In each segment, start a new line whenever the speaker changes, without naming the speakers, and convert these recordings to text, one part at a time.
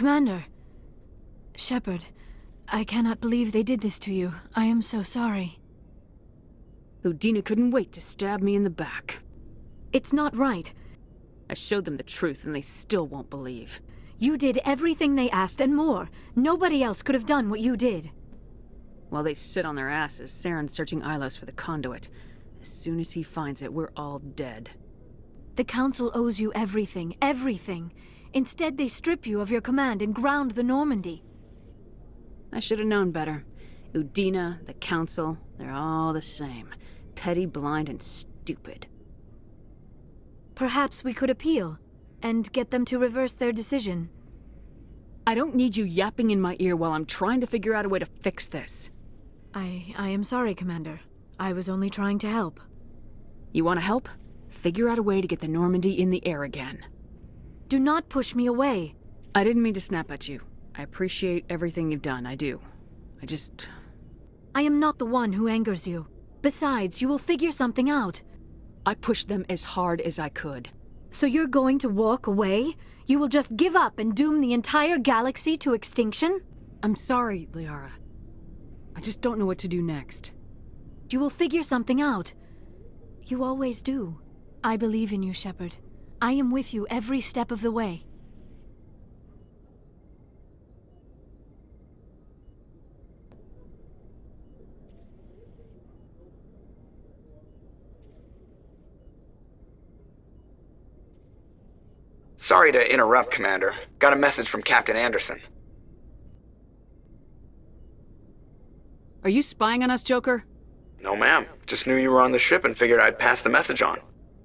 Commander. Shepard, I cannot believe they did this to you. I am so sorry.
Udina couldn't wait to stab me in the back.
It's not right.
I showed them the truth and they still won't believe.
You did everything they asked and more. Nobody else could have done what you did.
While they sit on their asses, Saren's searching Illos for the conduit. As soon as he finds it, we're all dead.
The Council owes you everything, everything. Instead, they strip you of your command and ground the Normandy.
I should have known better. Udina, the Council, they're all the same. Petty, blind, and stupid.
Perhaps we could appeal, and get them to reverse their decision.
I don't need you yapping in my ear while I'm trying to figure out a way to fix this.
I am sorry, Commander. I was only trying to help.
You want to help? Figure out a way to get the Normandy in the air again.
Do not push me away.
I didn't mean to snap at you. I appreciate everything you've done, I do.
I am not the one who angers you. Besides, you will figure something out.
I pushed them as hard as I could.
So you're going to walk away? You will just give up and doom the entire galaxy to extinction?
I'm sorry, Liara. I just don't know what to do next.
You will figure something out. You always do. I believe in you, Shepard. I am with you every step of the way.
Sorry to interrupt, Commander. Got a message from Captain Anderson.
Are you spying on us, Joker?
No, ma'am. Just knew you were on the ship and figured I'd pass the message on.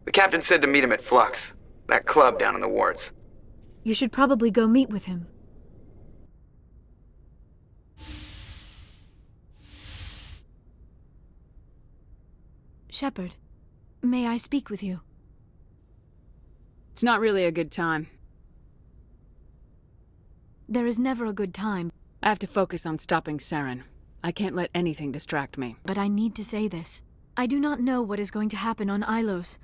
The captain said to meet him at Flux, that club down in the wards.
You should probably go meet with him. Shepard, may I speak with you?
It's not really a good time.
There is never a good time.
I have to focus on stopping Saren. I can't let anything distract me.
But I need to say this. I do not know what is going to happen on Illos.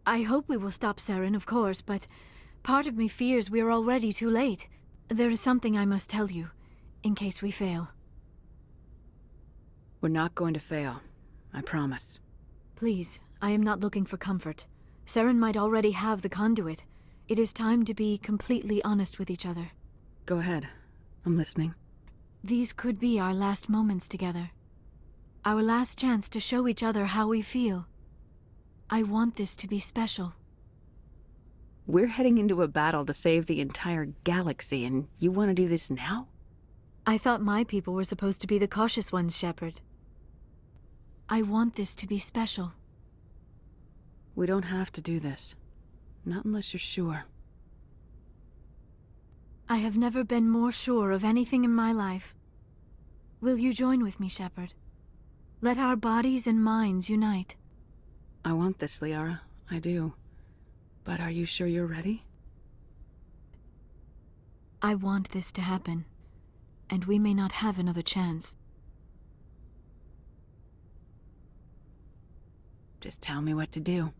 I hope we will stop Saren, of course, but part of me fears we are already too late. There is something I must tell you, in case we fail.
We're not going to fail. I promise.
Please, I am not looking for comfort. Saren might already have the conduit. It is time to be completely honest with each other.
Go ahead. I'm listening.
These could be our last moments together. Our last chance to show each other how we feel. I want this to be special.
We're heading into a battle to save the entire galaxy, and you want to do this now?
I thought my people were supposed to be the cautious ones, Shepard. I want this to be special.
We don't have to do this. Not unless you're sure.
I have never been more sure of anything in my life. Will you join with me, Shepard? Let our bodies and minds unite.
I want this, Liara. I do. But are you sure you're ready?
I want this to happen, and we may not have another chance.
Just tell me what to do.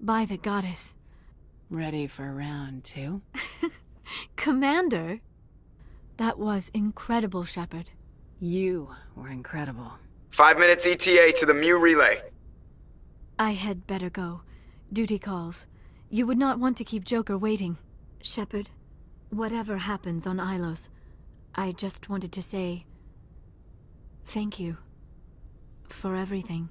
By the goddess.
Ready for round 2?
Commander? That was incredible, Shepard.
You were incredible.
5 minutes ETA to the Mu relay.
I had better go. Duty calls. You would not want to keep Joker waiting. Shepard, whatever happens on Illos, I just wanted to say thank you for everything.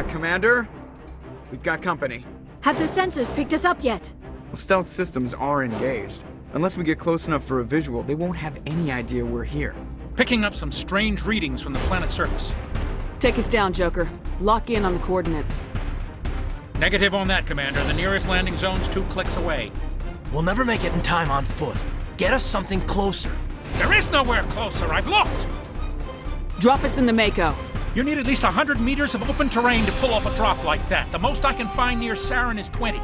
Commander? We've got company.
Have their sensors picked us up yet?
Well, stealth systems are engaged. Unless we get close enough for a visual, they won't have any idea we're here.
Picking up some strange readings from the planet's surface.
Take us down, Joker. Lock in on the coordinates.
Negative on that, Commander. The nearest landing zone's 2 clicks away.
We'll never make it in time on foot. Get us something closer.
There is nowhere closer. I've looked.
Drop us in the Mako.
You need at least 100 meters of open terrain to pull off a drop like that. The most I can find near Saren is 20.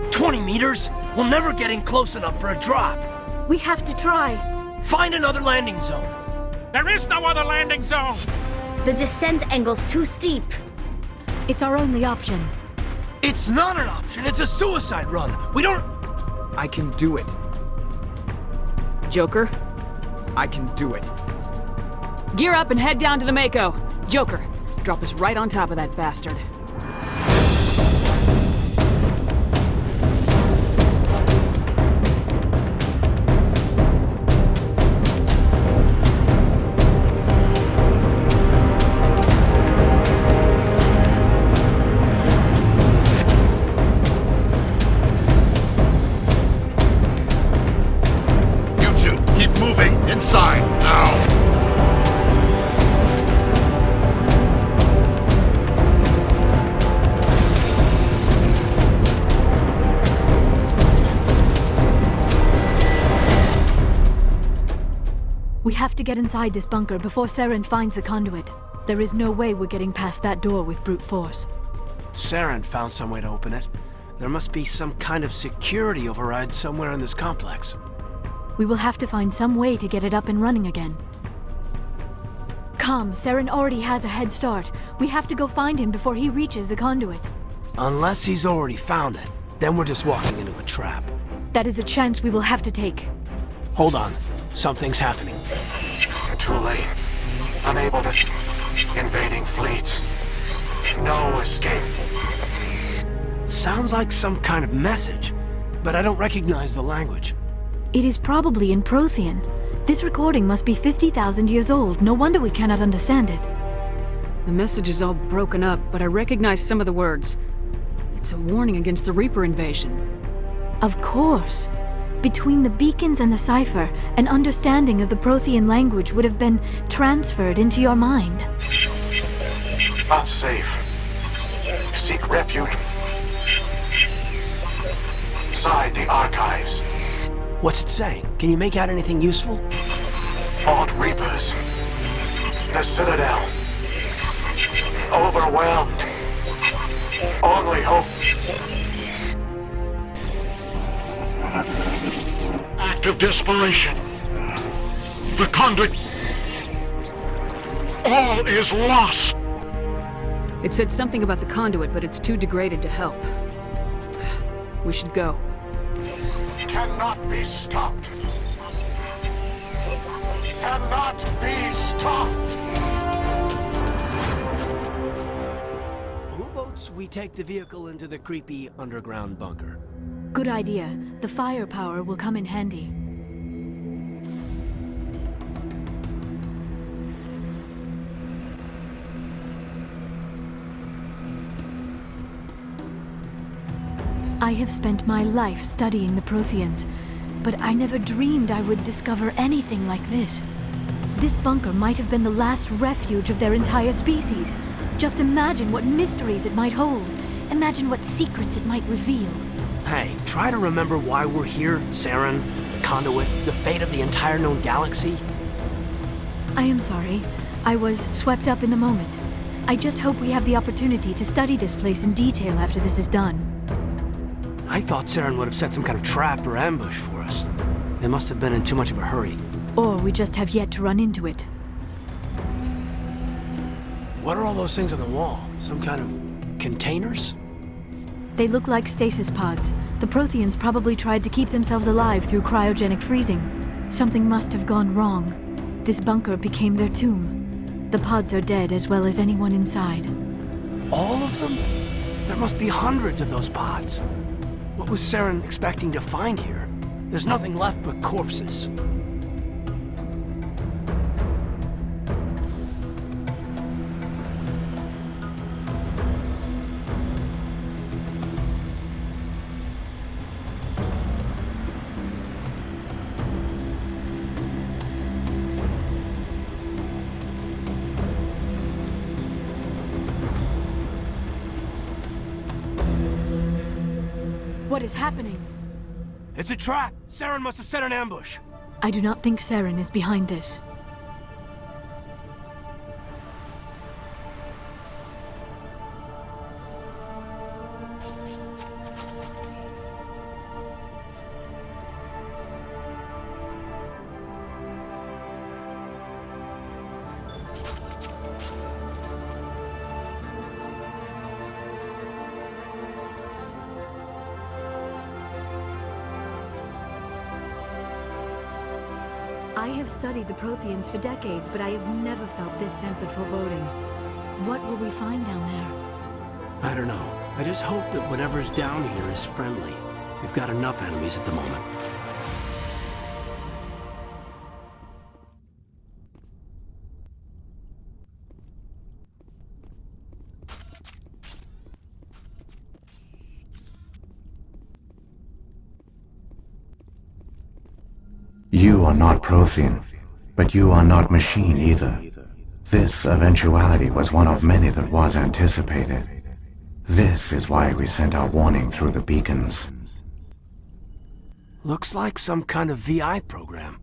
20 meters? We'll never get in close enough for a drop.
We have to try.
Find another landing zone.
There is no other landing zone!
The descent angle's too steep.
It's our only option.
It's not an option. It's a suicide run. We don't...
I can do it.
Joker,
I can do it.
gear up and head down to the Mako. Joker, drop us right on top of that bastard.
You two, keep moving inside now.
We have to get inside this bunker before Saren finds the conduit. There is no way we're getting past that door with brute force.
Saren found some way to open it. There must be some kind of security override somewhere in this complex.
We will have to find some way to get it up and running again. Come, Saren already has a head start. We have to go find him before he reaches the conduit.
Unless he's already found it, then we're just walking into a trap.
That is a chance we will have to take.
Hold on. Something's happening.
Too late. Unable to... Invading fleets. No escape.
Sounds like some kind of message, but I don't recognize the language.
It is probably in Prothean. This recording must be 50,000 years old. No wonder we cannot understand it.
The message is all broken up, but I recognize some of the words. It's a warning against the Reaper invasion.
Of course. Between the beacons and the cipher, an understanding of the Prothean language would have been transferred into your mind.
Not safe. Seek refuge inside the archives.
What's it saying? Can you make out anything useful?
Fought Reapers. The Citadel. Overwhelmed. Only hope. Act of desperation. The conduit. All is lost.
It said something about the conduit, but it's too degraded to help. We should go.
Cannot be stopped. Cannot be stopped.
Who votes we take the vehicle into the creepy underground bunker?
Good idea. The firepower will come in handy. I have spent my life studying the Protheans, but I never dreamed I would discover anything like this. This bunker might have been the last refuge of their entire species. Just imagine what mysteries it might hold. Imagine what secrets it might reveal.
Hey, try to remember why we're here, Saren, the Conduit, the fate of the entire known galaxy.
I am sorry. I was swept up in the moment. I just hope we have the opportunity to study this place in detail after this is done.
I thought Saren would have set some kind of trap or ambush for us. They must have been in too much of a hurry.
Or we just have yet to run into it.
What are all those things on the wall? Some kind of containers?
They look like stasis pods. The Protheans probably tried to keep themselves alive through cryogenic freezing. Something must have gone wrong. This bunker became their tomb. The pods are dead as well as anyone inside.
All of them? There must be hundreds of those pods. What was Saren expecting to find here? There's nothing left but corpses.
What is happening?
It's a trap! Saren must have set an ambush!
I do not think Saren is behind this. I have studied the Protheans for decades, but I have never felt this sense of foreboding. What will we find down there?
I don't know. I just hope that whatever's down here is friendly. We've got enough enemies at the moment.
You are not Prothean, but you are not machine either. This eventuality was one of many that was anticipated. This is why we sent our warning through the beacons.
Looks like some kind of VI program.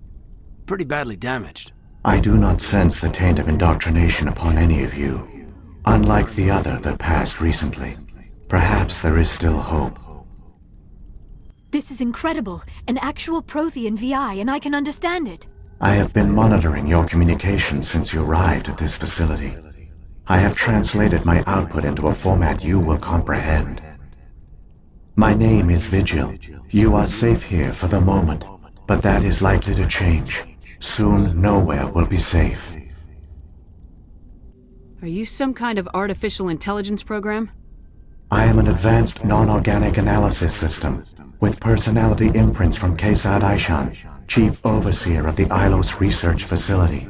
Pretty badly damaged.
I do not sense the taint of indoctrination upon any of you, unlike the other that passed recently. Perhaps there is still hope.
This is incredible. An actual Prothean VI, and I can understand it.
I have been monitoring your communications since you arrived at this facility. I have translated my output into a format you will comprehend. My name is Vigil. You are safe here for the moment, but that is likely to change. Soon, nowhere will be safe.
Are you some kind of artificial intelligence program?
I am an advanced non-organic analysis system, with personality imprints from Kesad Aishan, Chief Overseer of the Illos Research Facility.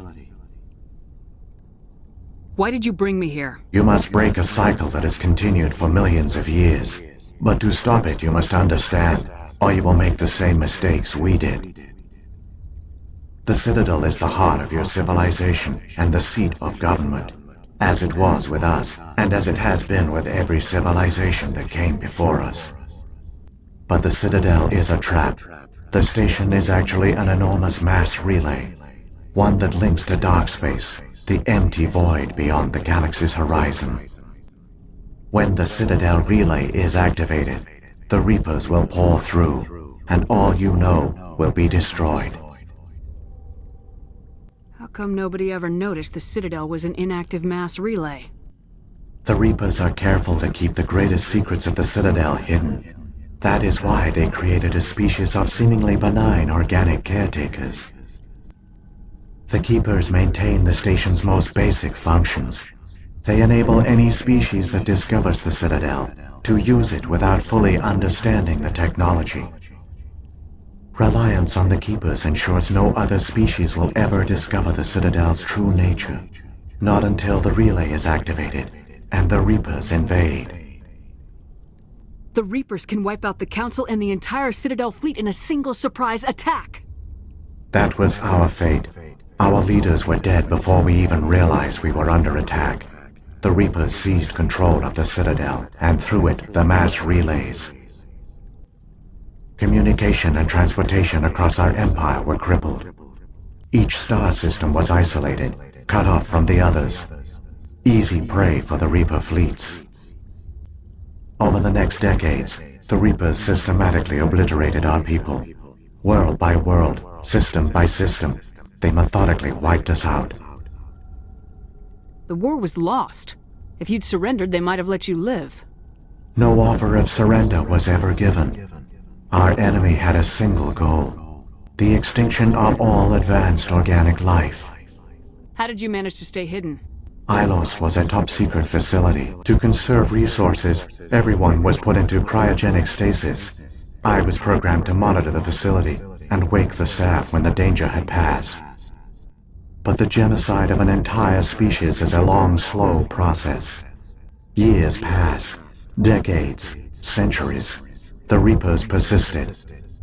Why did you bring me here?
You must break a cycle that has continued for millions of years. But to stop it, you must understand, or you will make the same mistakes we did. The Citadel is the heart of your civilization and the seat of government, as it was with us, and as it has been with every civilization that came before us. But the Citadel is a trap. The station is actually an enormous mass relay, one that links to dark space, the empty void beyond the galaxy's horizon. When the Citadel relay is activated, the Reapers will pour through, and all you know will be destroyed.
How come nobody ever noticed the Citadel was an inactive mass relay?
The Reapers are careful to keep the greatest secrets of the Citadel hidden. That is why they created a species of seemingly benign organic caretakers. The Keepers maintain the station's most basic functions. They enable any species that discovers the Citadel to use it without fully understanding the technology. Reliance on the Keepers ensures no other species will ever discover the Citadel's true nature, not until the relay is activated and the Reapers invade.
The Reapers can wipe out the Council and the entire Citadel fleet in a single surprise attack!
That was our fate. Our leaders were dead before we even realized we were under attack. The Reapers seized control of the Citadel, and through it, the mass relays. Communication and transportation across our empire were crippled. Each star system was isolated, cut off from the others. Easy prey for the Reaper fleets. Over the next decades, the Reapers systematically obliterated our people. World by world, system by system, they methodically wiped us out.
The war was lost. If you'd surrendered, they might have let you live.
No offer of surrender was ever given. Our enemy had a single goal: the extinction of all advanced organic life.
How did you manage to stay hidden?
Illos was a top-secret facility. To conserve resources, everyone was put into cryogenic stasis. I was programmed to monitor the facility and wake the staff when the danger had passed. But the genocide of an entire species is a long, slow process. Years passed, decades, centuries. The Reapers persisted,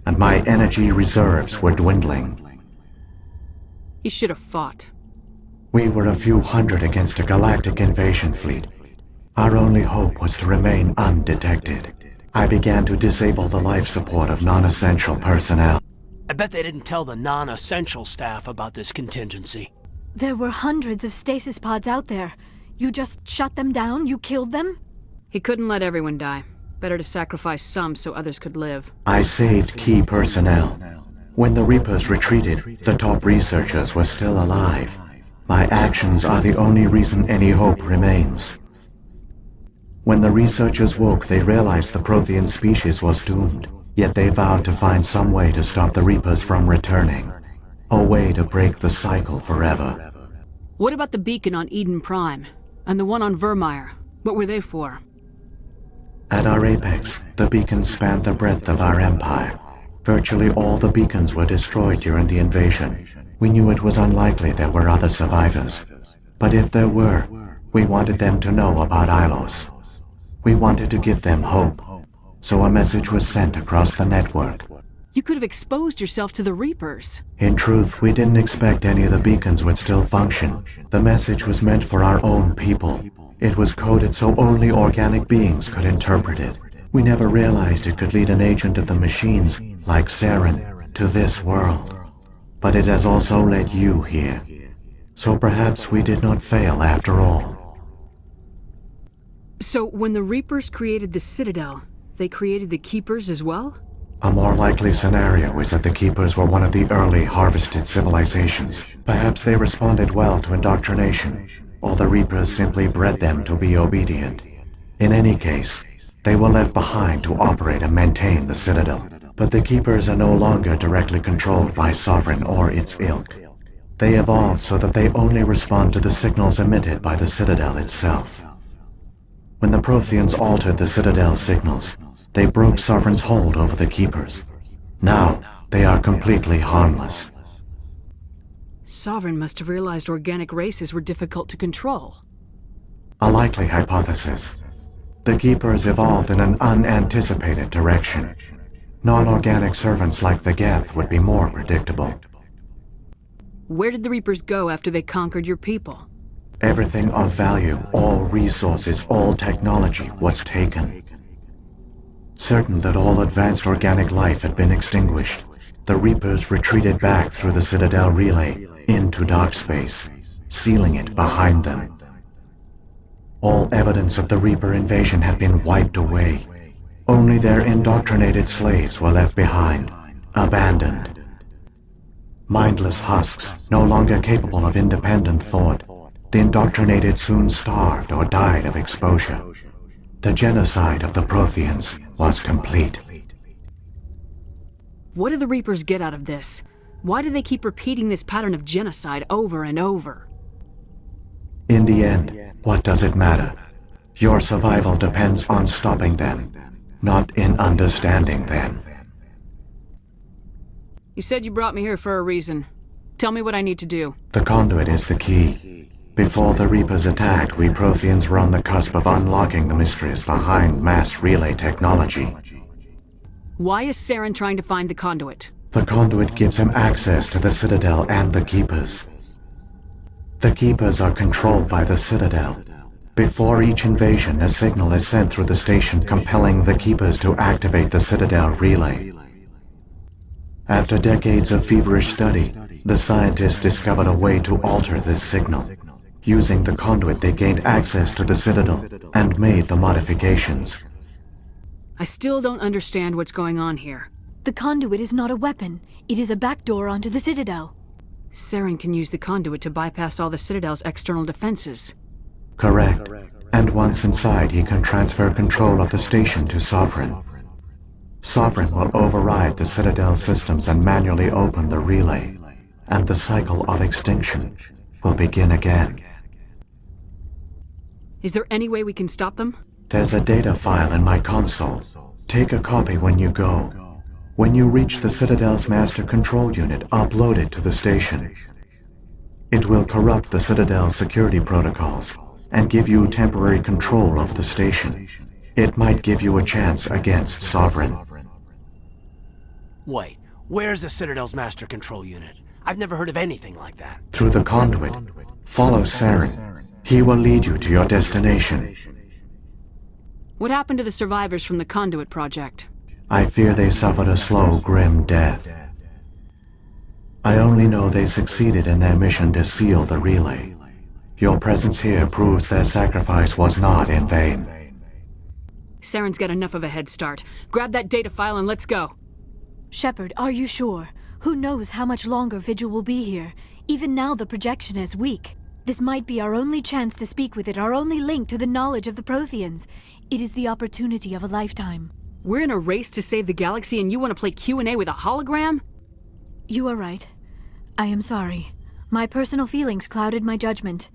and my energy reserves were dwindling.
You should have fought.
We were a few hundred against a galactic invasion fleet. Our only hope was to remain undetected. I began to disable the life support of non-essential personnel.
I bet they didn't tell the non-essential staff about this contingency.
There were hundreds of stasis pods out there. You just shut them down? You killed them?
He couldn't let everyone die. Better to sacrifice some so others could live.
I saved key personnel. When the Reapers retreated, the top researchers were still alive. My actions are the only reason any hope remains. When the researchers woke, they realized the Prothean species was doomed. Yet they vowed to find some way to stop the Reapers from returning. A way to break the cycle forever.
What about the beacon on Eden Prime? And the one on Vermeer? What were they for?
At our apex, the beacons spanned the breadth of our empire. Virtually all the beacons were destroyed during the invasion. We knew it was unlikely there were other survivors. But if there were, we wanted them to know about Illos. We wanted to give them hope. So a message was sent across the network.
You could have exposed yourself to the Reapers.
In truth, we didn't expect any of the beacons would still function. The message was meant for our own people. It was coded so only organic beings could interpret it. We never realized it could lead an agent of the machines, like Saren, to this world. But it has also led you here. So perhaps we did not fail after all.
So when the Reapers created the Citadel, they created the Keepers as well?
A more likely scenario is that the Keepers were one of the early harvested civilizations. Perhaps they responded well to indoctrination, or the Reapers simply bred them to be obedient. In any case, they were left behind to operate and maintain the Citadel. But the Keepers are no longer directly controlled by Sovereign or its ilk. They evolved so that they only respond to the signals emitted by the Citadel itself. When the Protheans altered the Citadel's signals, they broke Sovereign's hold over the Keepers. Now, they are completely harmless.
Sovereign must have realized organic races were difficult to control.
A likely hypothesis. The Keepers evolved in an unanticipated direction. Non-organic servants like the Geth would be more predictable.
Where did the Reapers go after they conquered your people?
Everything of value, all resources, all technology was taken. Certain that all advanced organic life had been extinguished, the Reapers retreated back through the Citadel relay into dark space, sealing it behind them. All evidence of the Reaper invasion had been wiped away. Only their indoctrinated slaves were left behind, abandoned. Mindless husks, no longer capable of independent thought, the indoctrinated soon starved or died of exposure. The genocide of the Protheans was complete.
What do the Reapers get out of this? Why do they keep repeating this pattern of genocide over and over?
In the end, what does it matter? Your survival depends on stopping them, not in understanding them.
You said you brought me here for a reason. Tell me what I need to do.
The conduit is the key. Before the Reapers attacked, we Protheans were on the cusp of unlocking the mysteries behind mass relay technology.
Why is Saren trying to find the conduit?
The conduit gives him access to the Citadel and the Keepers. The Keepers are controlled by the Citadel. Before each invasion, a signal is sent through the station compelling the Keepers to activate the Citadel relay. After decades of feverish study, the scientists discovered a way to alter this signal. Using the conduit, they gained access to the Citadel and made the modifications.
I still don't understand what's going on here.
The conduit is not a weapon. It is a backdoor onto the Citadel.
Saren can use the conduit to bypass all the Citadel's external defenses.
Correct. And once inside, he can transfer control of the station to Sovereign. Sovereign will override the Citadel systems and manually open the relay, and the cycle of extinction will begin again.
Is there any way we can stop them?
There's a data file in my console. Take a copy when you go. When you reach the Citadel's master control unit, upload it to the station. It will corrupt the Citadel's security protocols and give you temporary control of the station. It might give you a chance against Sovereign.
Wait, where's the Citadel's master control unit? I've never heard of anything like that.
Through the conduit, follow Saren. He will lead you to your destination.
What happened to the survivors from the Conduit project?
I fear they suffered a slow, grim death. I only know they succeeded in their mission to seal the relay. Your presence here proves their sacrifice was not in vain.
Saren's got enough of a head start. Grab that data file and let's go.
Shepard, are you sure? Who knows how much longer Vigil will be here? Even now the projection is weak. This might be our only chance to speak with it, our only link to the knowledge of the Protheans. It is the opportunity of a lifetime.
We're in a race to save the galaxy and you want to play Q&A with a hologram?
You are right. I am sorry. My personal feelings clouded my judgment.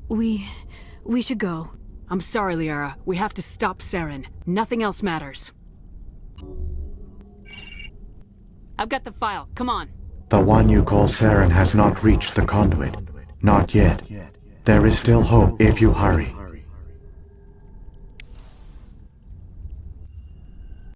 We should go.
I'm sorry, Liara. We have to stop Saren. Nothing else matters. I've got the file. Come on.
The one you call Saren has not reached the conduit. Not yet. There is still hope if you hurry.